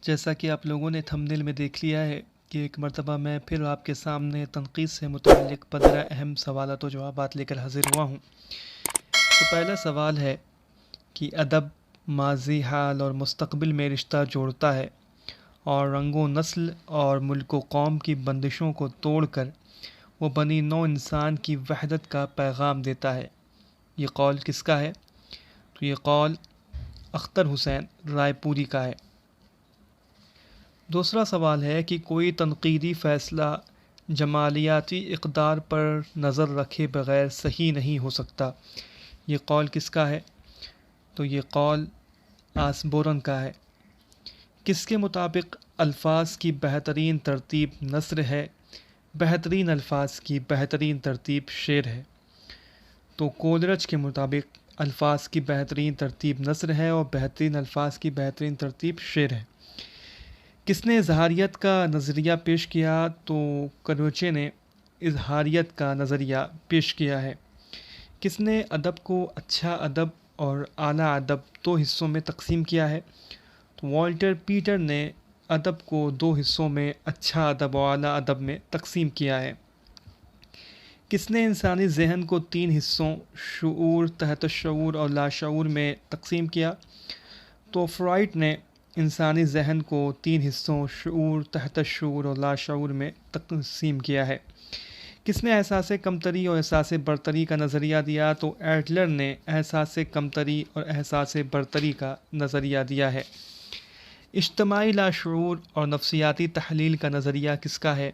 جیسا کہ آپ لوگوں نے تھمبنیل میں دیکھ لیا ہے کہ ایک مرتبہ میں پھر آپ کے سامنے تنقید سے متعلق 15 اہم سوالات و جوابات لے کر حاضر ہوا ہوں۔ تو پہلا سوال ہے کہ ادب ماضی، حال اور مستقبل میں رشتہ جوڑتا ہے اور رنگ و نسل اور ملک و قوم کی بندشوں کو توڑ کر وہ بنی نوع انسان کی وحدت کا پیغام دیتا ہے۔ یہ قول کس کا ہے؟ تو یہ قول اختر حسین رائے پوری کا ہے۔ دوسرا سوال ہے کہ کوئی تنقیدی فیصلہ جمالیاتی اقدار پر نظر رکھے بغیر صحیح نہیں ہو سکتا۔ یہ قول کس کا ہے؟ تو یہ قول آسبورن کا ہے۔ کس کے مطابق الفاظ کی بہترین ترتیب نثر ہے، بہترین الفاظ کی بہترین ترتیب شعر ہے؟ تو کولرج کے مطابق الفاظ کی بہترین ترتیب نثر ہے اور بہترین الفاظ کی بہترین ترتیب شعر ہے۔ کس نے اظہاریت کا نظریہ پیش کیا؟ تو کروچے نے اظہاریت کا نظریہ پیش کیا ہے۔ کس نے ادب کو اچھا ادب اور اعلیٰ ادب دو حصوں میں تقسیم کیا ہے؟ تو والٹر پیٹر نے ادب کو دو حصوں میں اچھا ادب اور اعلیٰ ادب میں تقسیم کیا ہے۔ کس نے انسانی ذہن کو تین حصوں شعور، تحت الشعور اور لاشعور میں تقسیم کیا؟ تو فرائڈ نے انسانی ذہن کو تین حصوں شعور، تحت الشعور اور لاشعور میں تقسیم کیا ہے۔ کس نے احساس کمتری اور احساس برتری کا نظریہ دیا؟ تو ایڈلر نے احساس کمتری اور احساس برتری کا نظریہ دیا ہے۔ اجتماعی لاشعور اور نفسیاتی تحلیل کا نظریہ کس کا ہے؟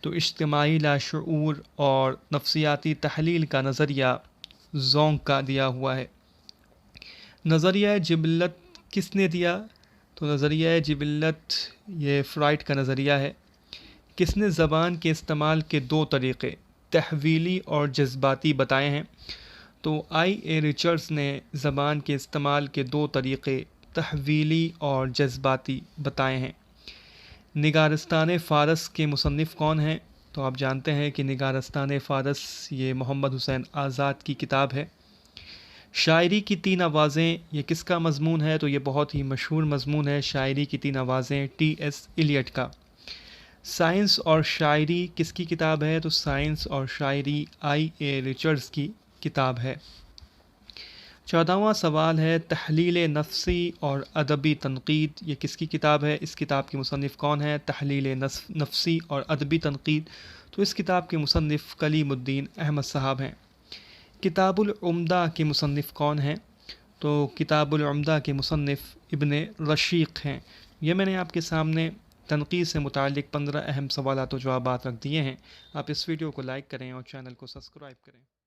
تو اجتماعی لاشعور اور نفسیاتی تحلیل کا نظریہ زونگ کا دیا ہوا ہے۔ نظریہ جبلت کس نے دیا؟ تو نظریہ جبلت یہ فرائڈ کا نظریہ ہے۔ کس نے زبان کے استعمال کے دو طریقے تحویلی اور جذباتی بتائے ہیں؟ تو آئی اے ریچرڈز نے زبان کے استعمال کے دو طریقے تحویلی اور جذباتی بتائے ہیں۔ نگارستان فارس کے مصنف کون ہیں؟ تو آپ جانتے ہیں کہ نگارستان فارس یہ محمد حسین آزاد کی کتاب ہے۔ شاعری کی تین آوازیں یہ کس کا مضمون ہے؟ تو یہ بہت ہی مشہور مضمون ہے شاعری کی تین آوازیں ٹی ایس ایلیٹ کا۔ سائنس اور شاعری کس کی کتاب ہے؟ تو سائنس اور شاعری آئی اے ریچرڈز کی کتاب ہے۔ 14واں سوال ہے تحلیل نفسی اور ادبی تنقید یہ کس کی کتاب ہے؟ اس کتاب کے مصنف کون ہیں؟ تحلیل نفسی اور ادبی تنقید، تو اس کتاب کے مصنف کلیم الدین احمد صاحب ہیں۔ کتاب العمدہ کے مصنف کون ہیں؟ تو کتاب العمدہ کے مصنف ابن رشیق ہیں۔ یہ میں نے آپ کے سامنے تنقید سے متعلق 15 اہم سوالات و جوابات رکھ دیے ہیں۔ آپ اس ویڈیو کو لائک کریں اور چینل کو سبسکرائب کریں۔